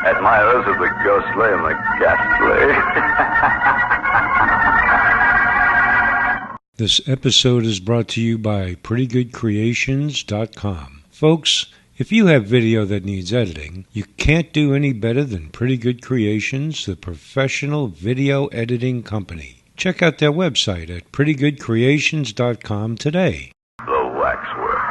admirers of the ghostly and the ghastly. This episode is brought to you by PrettyGoodCreations.com. Folks, if you have video that needs editing, you can't do any better than Pretty Good Creations, the professional video editing company. Check out their website at PrettyGoodCreations.com today. The Waxwork.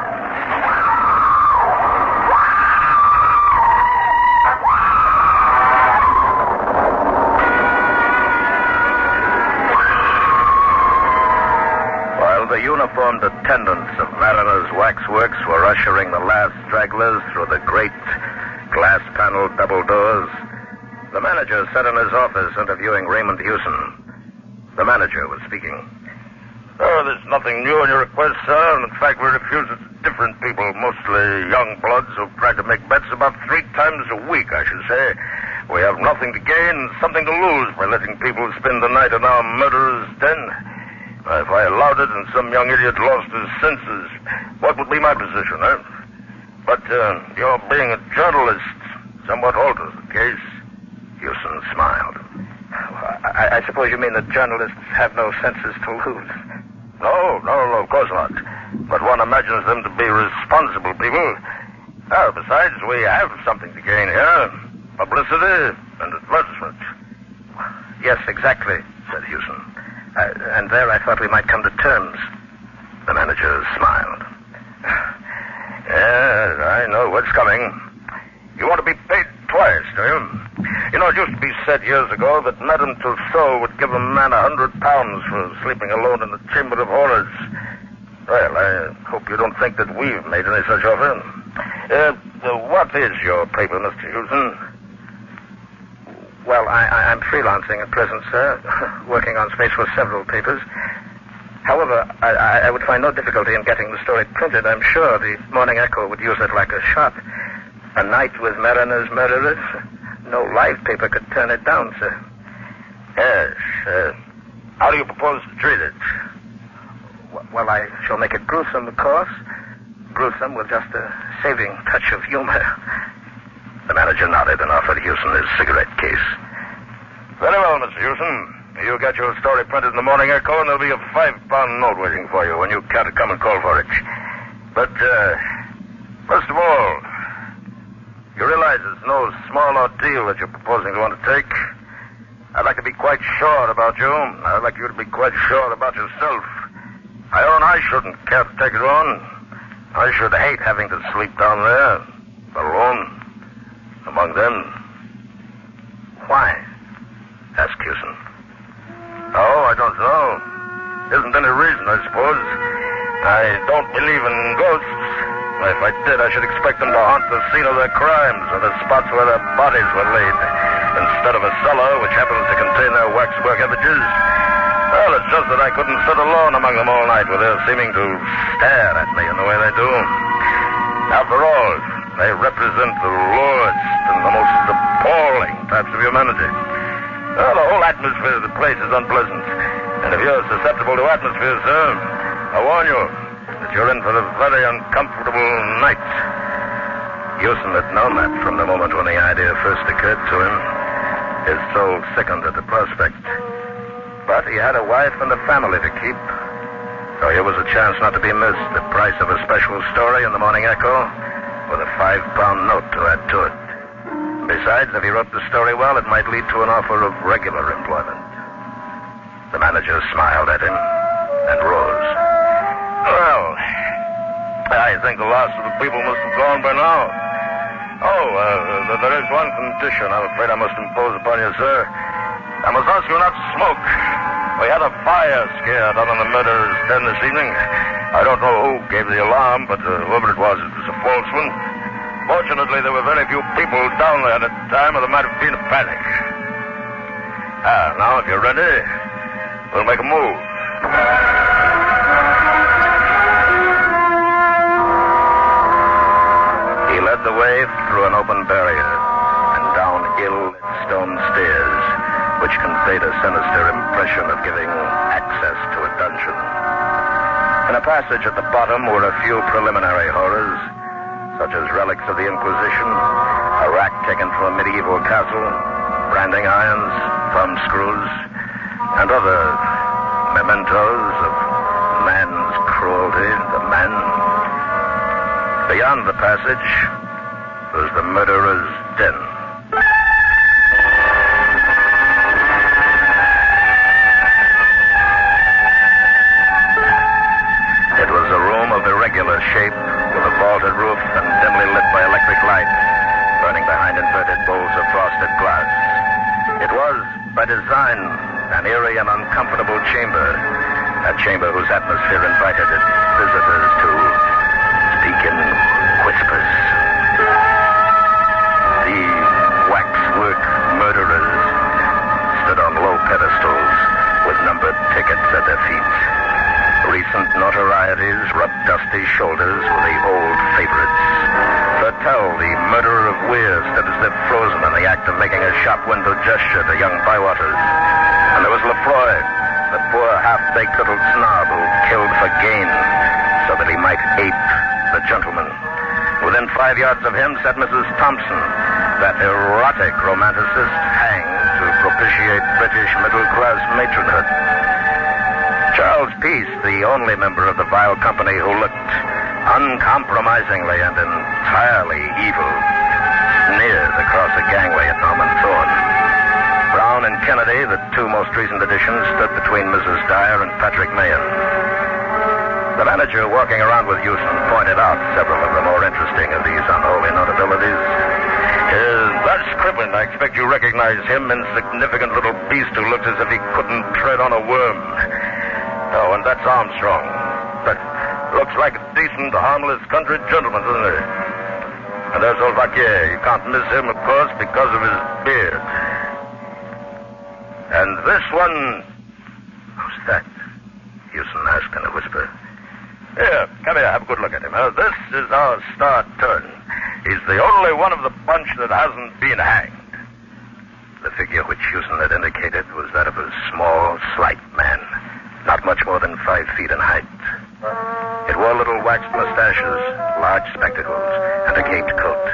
While the uniformed attendants of Mariner's Waxworks were ushering the last stragglers through the great glass-paneled double doors, the manager sat in his office interviewing Raymond Hewson. The manager was speaking. Oh, there's nothing new in your request, sir. In fact, we refuse it to different people, mostly young bloods who've tried to make bets about 3 times a week, I should say. We have nothing to gain and something to lose by letting people spend the night in our murderer's den. If I allowed it and some young idiot lost his senses, what would be my position, eh? But your being a journalist somewhat alters the case. Hewson smiled. I suppose you mean that journalists have no senses to lose. No, of course not. But one imagines them to be responsible people. Besides, we have something to gain here. Publicity and advertisement. Yes, exactly, said Hewson. And there I thought we might come to terms. The manager smiled. Yes, I know what's coming. You want to be paid twice, do you? You know, it used to be said years ago that Madame Tussaud would give a man £100 for sleeping alone in the Chamber of Horrors. Well, I hope you don't think that we've made any such offer. What is your paper, Mr. Hewson? Well, I'm freelancing at present, sir, working on space for several papers. However, I would find no difficulty in getting the story printed. I'm sure the Morning Echo would use it like a shot. A night with Mariner's murderers. No live paper could turn it down, sir. Yes. How do you propose to treat it? Well, I shall make it gruesome, of course. Gruesome with just a saving touch of humor. The manager nodded and offered Hewson his cigarette case. Very well, Mr. Hewson. You get your story printed in the Morning Echo, and there'll be a £5 note waiting for you when you care to come and call for it. But, first of all, you realize it's no small ordeal that you're proposing to undertake. I'd like to be quite sure about you. I'd like you to be quite sure about yourself. I own I shouldn't care to take it on. I should hate having to sleep down there, alone, among them. Why? Asked Hewson. Oh, I don't know. Isn't any reason, I suppose. I don't believe in ghosts. If I did, I should expect them to haunt the scene of their crimes or the spots where their bodies were laid, instead of a cellar which happens to contain their waxwork images. Well, it's just that I couldn't sit alone among them all night without seeming to stare at me in the way they do. After all, they represent the lowest and the most appalling types of humanity. Well, the whole atmosphere of the place is unpleasant. And if you're susceptible to atmosphere, sir, I warn you that you're in for a very uncomfortable night. Hewson had known that from the moment when the idea first occurred to him. His soul sickened at the prospect. But he had a wife and a family to keep. So here was a chance not to be missed. The price of a special story in the Morning Echo with a £5 note to add to it. Besides, if he wrote the story well, it might lead to an offer of regular employment. The manager smiled at him and rose. Well, I think the last of the people must have gone by now. There is one condition I'm afraid I must impose upon you, sir. I must ask you not to smoke. We had a fire scare down in the murderer's den this evening. I don't know who gave the alarm, but whoever it was a false one. Fortunately, there were very few people down there at the time, or there might have been a panic. Now, if you're ready, we'll make a move. He led the way through an open barrier and down ill-lit stone stairs, which conveyed a sinister impression of giving access to a dungeon. In a passage at the bottom were a few preliminary horrors, such as relics of the Inquisition, a a rack taken from a medieval castle, branding irons, thumb screws, and other mementos of man's cruelty to man. Beyond the passage was the murderer's den. It was a room of irregular shape, with a vaulted roof and dimly lit by electric light, burning behind inverted bowls of frosted glass. It was, by design, an eerie and uncomfortable chamber, a chamber whose atmosphere invited its visitors to speak in whispers. The waxwork murderers stood on low pedestals with numbered tickets at their feet. Recent notorieties rubbed dusty shoulders with the old favorites. Fertel, the murderer of Weir, stood as if frozen in the act of making a shop window gesture to young Bywaters. And there was Lefroy, the poor half-baked little snob who killed for gain so that he might ape the gentleman. Within 5 yards of him sat Mrs. Thompson, that erotic romanticist hanged to propitiate British middle-class matronhood. Charles Peace, the only member of the vile company who looked uncompromisingly and entirely evil, sneered across a gangway at Norman Thorne. Brown and Kennedy, the two most recent additions, stood between Mrs. Dyer and Patrick Mahan. The manager, walking around with Houston, pointed out several of the more interesting of these unholy notabilities. That's Crippen. I expect you recognize him, insignificant little beast who looks as if he couldn't tread on a worm. Oh, and that's Armstrong. But looks like a decent, harmless country gentleman, doesn't he? And there's old Vaquier. You can't miss him, of course, because of his beard. And this one... Who's that? Houston asked in a whisper. Here, come here, have a good look at him. This is our star turn. He's the only one of the bunch that hasn't been hanged. The figure which Houston had indicated was that of a small, slight man, not much more than 5 feet in height. It wore little waxed mustaches, large spectacles, and a caped coat.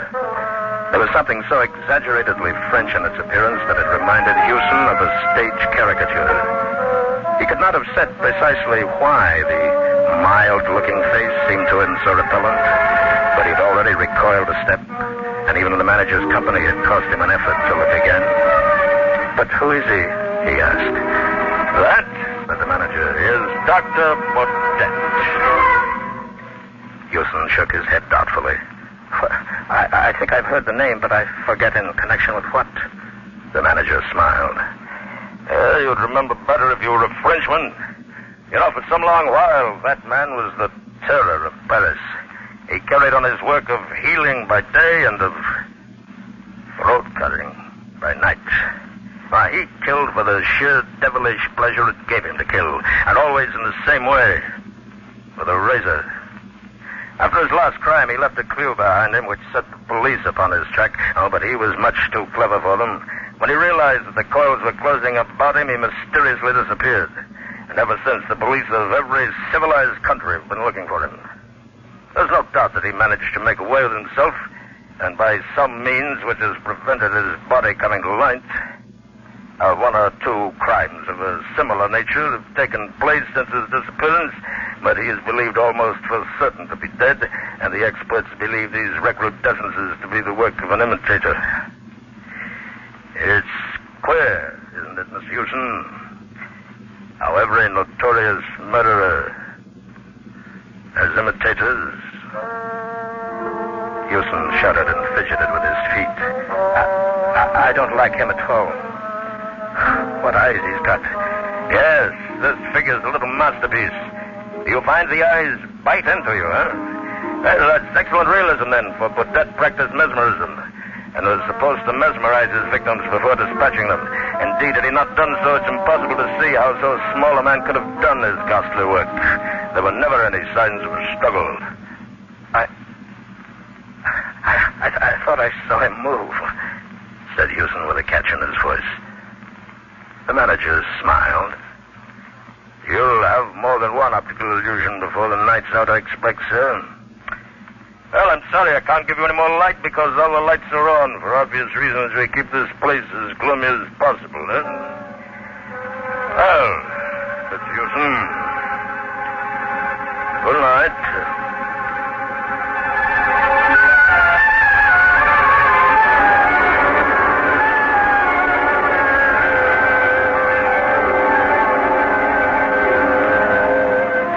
There was something so exaggeratedly French in its appearance that it reminded Houston of a stage caricature. He could not have said precisely why the mild-looking face seemed to him so repellent, but he'd already recoiled a step, and even the manager's company had cost him an effort to look again. But who is he? He asked. That, said the manager, is Dr. Baudet. Houston shook his head doubtfully. I think I've heard the name, but I forget in connection with what. The manager smiled. You'd remember better if you were a Frenchman. You know, for some long while, that man was the terror of Paris. He carried on his work of healing by day and of throat-cutting by night. He killed for the sheer devilish pleasure it gave him to kill, and always in the same way, with a razor. After his last crime, he left a clue behind him which set the police upon his track. Oh, but he was much too clever for them. When he realized that the coils were closing about him, he mysteriously disappeared. And ever since, the police of every civilized country have been looking for him. There's no doubt that he managed to make away with himself, and by some means which has prevented his body coming to light. 1 or 2 crimes of a similar nature have taken place since his disappearance, but he is believed almost for certain to be dead, and the experts believe these recrudescences to be the work of an imitator. It's queer, isn't it, Miss Houston? How every notorious murderer has imitators. Houston shuddered and fidgeted with his feet. I don't like him at all. What eyes he's got. Yes, this figure's a little masterpiece. You find the eyes bite into you, huh? Well, that's excellent realism, then, for Baudet practiced mesmerism, and was supposed to mesmerize his victims before dispatching them. Indeed, had he not done so, it's impossible to see how so small a man could have done his ghastly work. There were never any signs of a struggle. I thought I saw him move, said Houston with a catch in his voice. The manager smiled. You'll have more than one optical illusion before the night's out, I expect, sir. Well, I'm sorry I can't give you any more light because all the lights are on. For obvious reasons, we keep this place as gloomy as possible, huh? Well, Mr. Houston. Good night.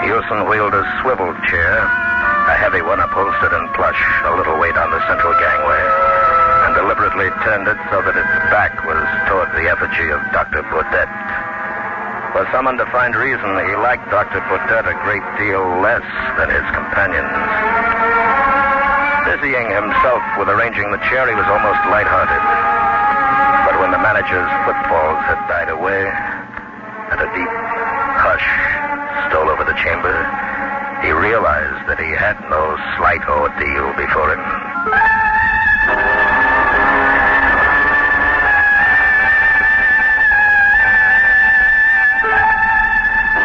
Houston wheeled a swivel chair, a heavy one upholstered in plush, a little way down the central gangway, and deliberately turned it so that its back was toward the effigy of Dr. Baudet. For some undefined reason, he liked Dr. Baudet a great deal less than his companions. Busying himself with arranging the chair, he was almost lighthearted. But when the manager's footfalls had died away, and a deep hush stole over the chamber, he realized that he had no slight ordeal before him.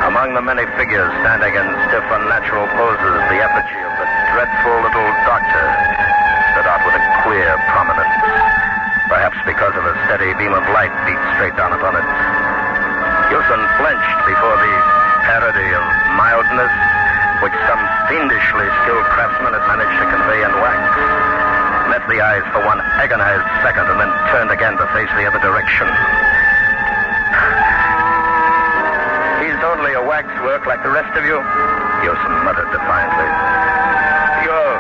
Among the many figures standing in stiff, unnatural poses, the effigy of the dreadful little doctor stood out with a queer prominence, perhaps because of a steady beam of light beat straight down upon it. Houston flinched before the parody of mildness which some fiendishly skilled craftsman had managed to convey in wax, met the eyes for one agonized second, and then turned again to face the other direction. He's only a waxwork like the rest of you, Houston muttered defiantly. You're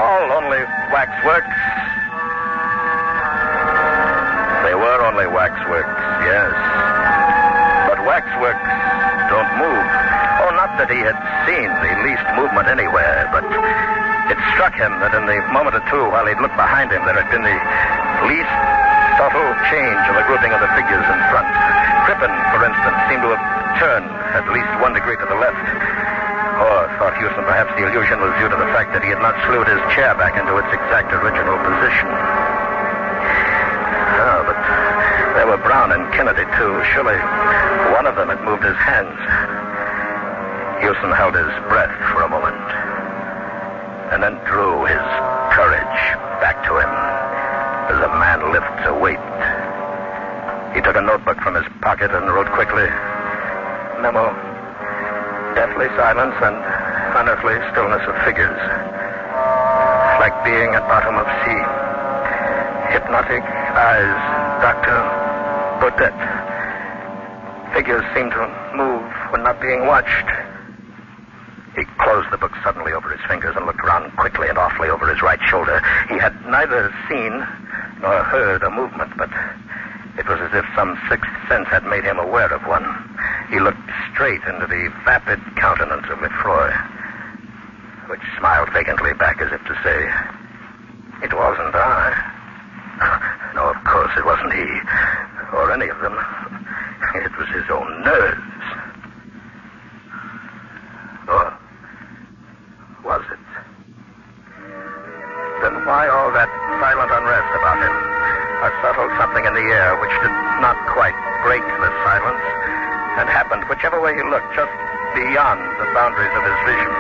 all only waxworks. They were only waxworks, yes. But waxworks don't move. Oh, not that he had seen the least movement anywhere, but it struck him that in the moment or two while he'd looked behind him, there had been the least subtle change in the grouping of the figures in front. Crippen, for instance, seemed to have turned at least 1 degree to the left. Or, thought Houston, perhaps the illusion was due to the fact that he had not slewed his chair back into its exact original position. Oh, but there were Brown and Kennedy, too. Surely one of them had moved his hands. Houston held his breath for a moment, and then drew his courage back to him, as a man lifts a weight. He took a notebook from his pocket and wrote quickly, memo, deathly silence and unearthly stillness of figures, like being at bottom of sea. Hypnotic eyes, Dr. Baudet. Figures seem to move when not being watched. He closed the book suddenly over his fingers and looked around quickly and awfully over his right shoulder. He had neither seen nor heard a movement, but it was as if some sixth sense had made him aware of one. He looked straight into the vapid countenance of Lefroy, which smiled vacantly back as if to say, "It wasn't I." No, of course it wasn't he, or any of them. It was his own nerves. Or was it? Then why all that silent unrest about him? A subtle something in the air which did not quite break the silence and happened, whichever way he looked, just beyond the boundaries of his vision.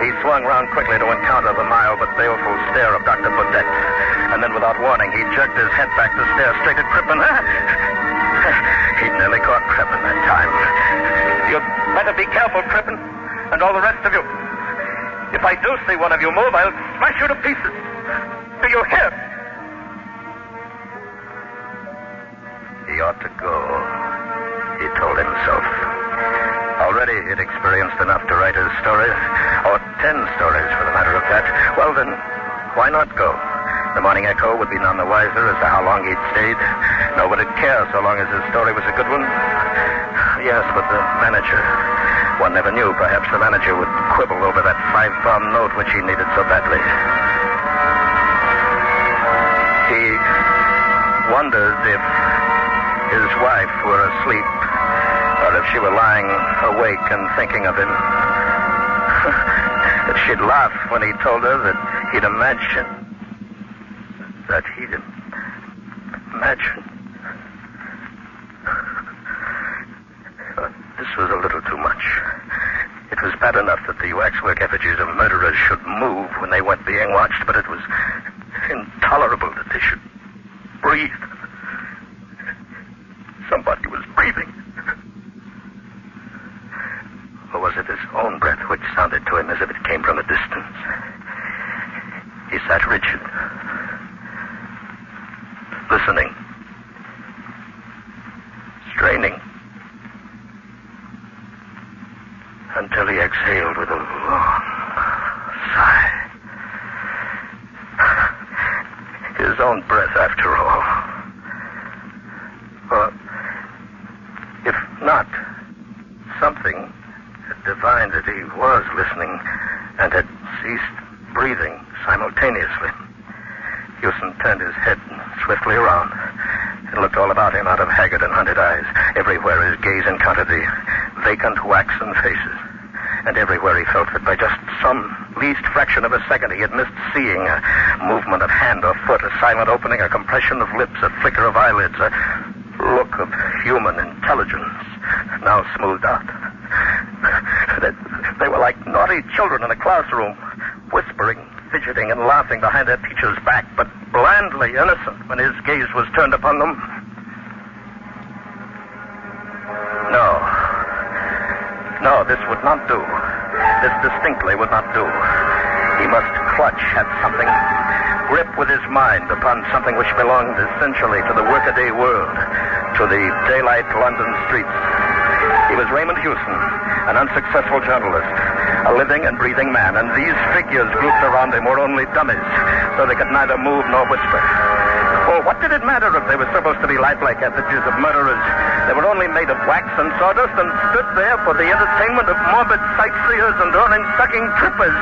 He swung round quickly to encounter the mild but baleful stare of Dr. Baudet, and then without warning he jerked his head back to stare straight at Crippen. He'd nearly caught Crippen that time. You'd better be careful, Crippen, and all the rest of you. If I do see one of you move, I'll smash you to pieces. Do you hear? He ought to go, he told himself. Already he'd experienced enough to write his story, or 10 stories for the matter of that. Well, then, why not go? The Morning Echo would be none the wiser as to how long he'd stayed. Nobody'd care so long as his story was a good one. Yes, but the manager. One never knew. Perhaps the manager would quibble over that 5-pound note which he needed so badly. He wondered if his wife were asleep, or if she were lying awake and thinking of him. That she'd laugh when he told her that he'd imagined. This was a little too much. It was bad enough that the waxwork effigies of murderers should move when they weren't being watched, but it was intolerable that they should breathe. Somebody was breathing. Or was it his own breath which sounded to him as if it came from a distance? He sat rigid, listening, straining, until he exhaled with a long sigh. His own breath, after all. Or, if not, something had divined that he was listening and had ceased breathing simultaneously. Houston turned his head swiftly around and looked all about him out of haggard and hunted eyes. Everywhere his gaze encountered the vacant waxen faces. And everywhere he felt that by just some least fraction of a second he had missed seeing a movement of hand or foot, a silent opening, a compression of lips, a flicker of eyelids, a look of human intelligence now smoothed out. They were like naughty children in a classroom, whispering, fidgeting, and laughing behind their teacher's back, but blandly innocent when his gaze was turned upon them. No, this would not do. This distinctly would not do. He must clutch at something, grip with his mind upon something which belonged essentially to the workaday world, to the daylight London streets. He was Raymond Houston, an unsuccessful journalist, a living and breathing man, and these figures grouped around him were only dummies, so they could neither move nor whisper. Oh, what did it matter if they were supposed to be lifelike effigies of murderers? They were only made of wax and sawdust and stood there for the entertainment of morbid sightseers and urine-sucking trippers.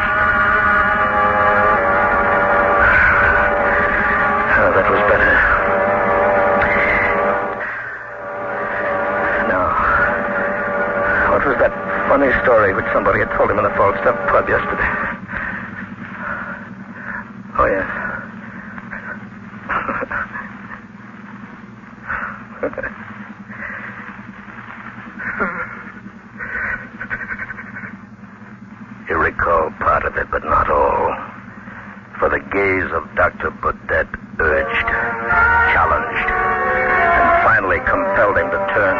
Oh, that was better. Now, what was that funny story which somebody had told him in the Falstaff pub yesterday? Oh, yes. He recalled part of it, but not all. For the gaze of Dr. Baudet urged, challenged, and finally compelled him to turn.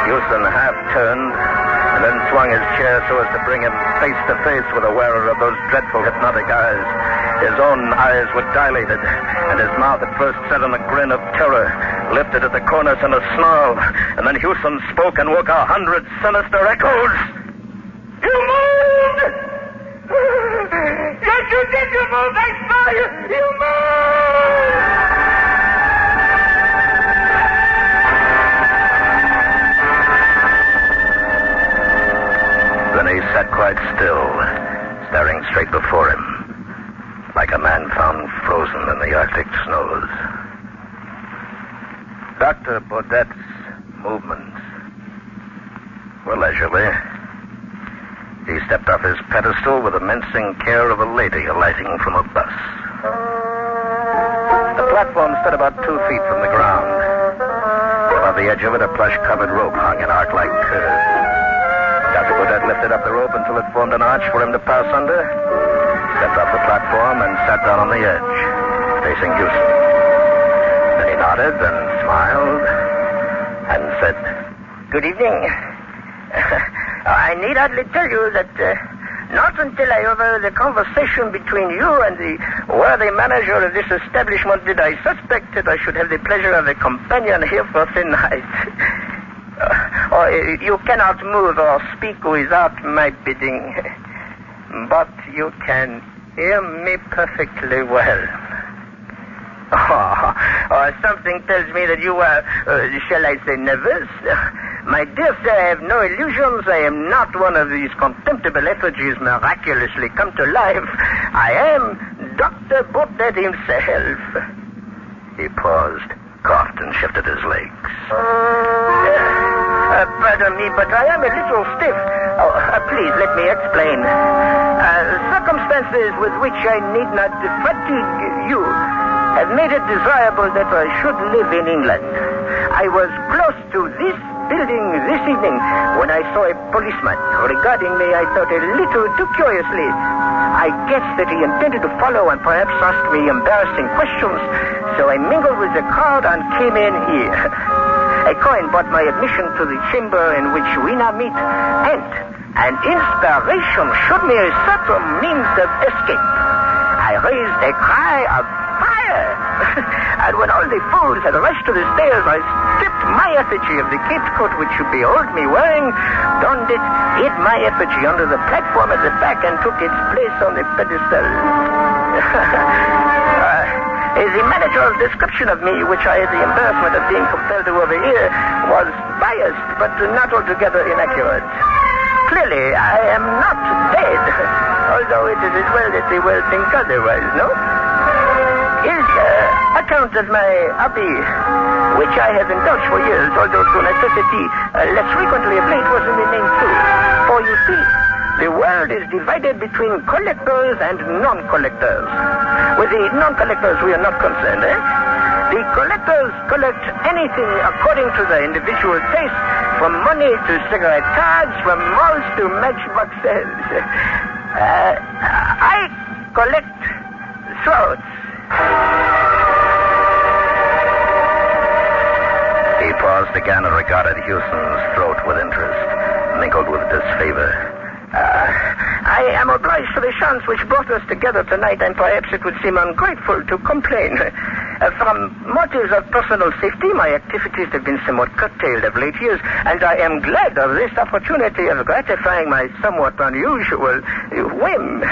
Houston half turned, and then swung his chair so as to bring him face to face with the wearer of those dreadful hypnotic eyes. His own eyes were dilated, and his mouth at first set in a grin of terror, lifted at the corners in a snarl, and then Houston spoke and woke 100 sinister echoes. You moved! Yes, you did, you moved! I saw you! You moved! Then he sat quite still, staring straight before him, like a man found frozen in the Arctic snows. Dr. Baudet's movements were leisurely. He stepped off his pedestal with the mincing care of a lady alighting from a bus. The platform stood about 2 feet from the ground. Above the edge of it, a plush-covered rope hung in arc-like curves. Dr. Baudet lifted up the rope until it formed an arch for him to pass under, stepped off the platform, and sat down on the edge, facing Houston. Then he nodded and smiled and said, "Good evening. I need hardly tell you that not until I overheard the conversation between you and the worthy manager of this establishment did I suspect that I should have the pleasure of a companion here for the night. You cannot move or speak without my bidding, but you can hear me perfectly well. Something tells me that you are, shall I say, nervous? My dear sir, I have no illusions. I am not one of these contemptible effigies miraculously come to life. I am Dr. Baudet himself." He paused, coughed, and shifted his legs. Pardon me, but I am a little stiff. Please, let me explain. Circumstances with which I need not fatigue you have made it desirable that I should live in England. I was close to this building this evening when I saw a policeman. Regarding me, I thought a little too curiously. I guessed that he intended to follow and perhaps asked me embarrassing questions, so I mingled with the crowd and came in here. A coin bought my admission to the chamber in which we now meet, and an inspiration showed me a certain means of escape. I raised a cry of fire, and when all the fools had rushed to the stairs, I stripped my effigy of the caped coat which you behold me wearing, donned it, hid my effigy under the platform at the back, and took its place on the pedestal. The manager's description of me, which I had the embarrassment of being compelled to overhear, was biased, but not altogether inaccurate. Clearly, I am not dead, although it is as well that the world thinks otherwise, no? His account of my hobby, which I have indulged for years, although through necessity less frequently of late, was in the name too. For you see, the world is divided between collectors and non-collectors. With the non-collectors, we are not concerned, eh? The collectors collect anything according to their individual taste, from money to cigarette cards, from malls to matchboxes. I collect throats. He paused again and regarded Houston's throat with interest, mingled with disfavor. I am obliged for the chance which brought us together tonight, and perhaps it would seem ungrateful to complain. From motives of personal safety, my activities have been somewhat curtailed of late years, and I am glad of this opportunity of gratifying my somewhat unusual whim.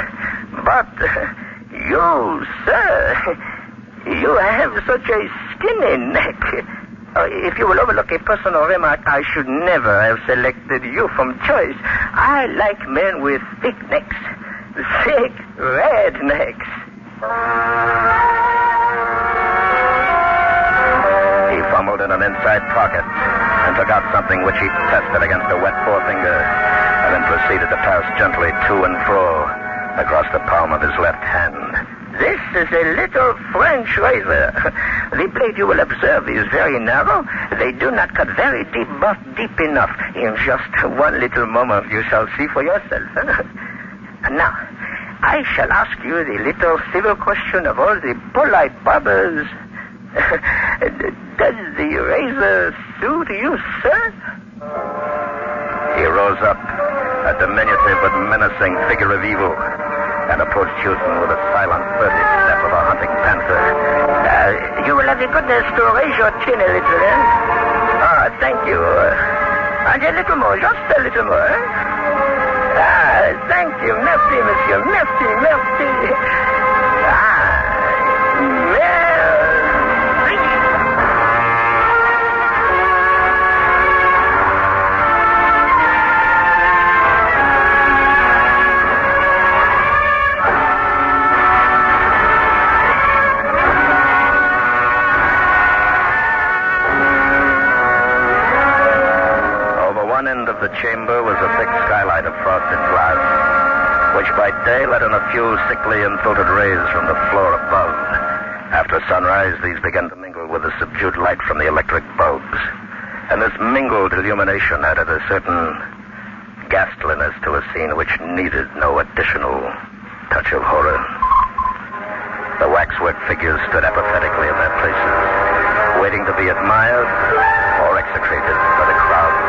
But you, sir, you have such a skinny neck. If you will overlook a personal remark, I should never have selected you from choice. I like men with thick necks. Thick, red necks. He fumbled in an inside pocket and took out something which he tested against a wet forefinger, and then proceeded to pass gently to and fro across the palm of his left hand. This is a little French razor. The blade, you will observe, is very narrow. They do not cut very deep, but deep enough. In just one little moment, you shall see for yourself. Now, I shall ask you the little civil question of all the polite barbers. Does the razor suit you, sir? He rose up, a diminutive but menacing figure of evil, and approached Houston with a silent, furtive step of a hunting panther. You will have the goodness to raise your chin a little, eh? Thank you. And a little more, just a little more. Thank you. Merci, monsieur. Merci, merci. Merci. The chamber was a thick skylight of frosted glass, which by day let in a few sickly and filtered rays from the floor above. After sunrise, these began to mingle with the subdued light from the electric bulbs, and this mingled illumination added a certain ghastliness to a scene which needed no additional touch of horror. The waxwork figures stood apathetically in their places, waiting to be admired or execrated by the crowds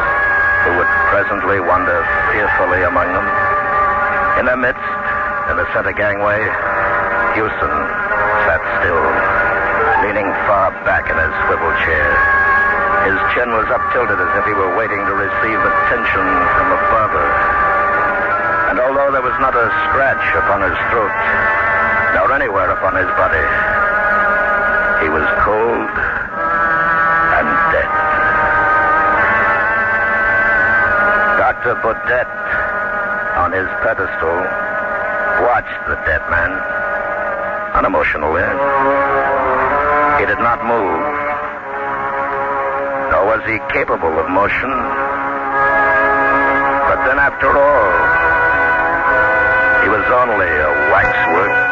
who would presently wander fearfully among them. In their midst, in the center gangway, Houston sat still, leaning far back in his swivel chair. His chin was up-tilted as if he were waiting to receive attention from a barber. And although there was not a scratch upon his throat, nor anywhere upon his body, he was cold and dead. Dr. Baudet, on his pedestal, watched the dead man, unemotionally. He did not move, nor was he capable of motion. But then, after all, he was only a waxwork.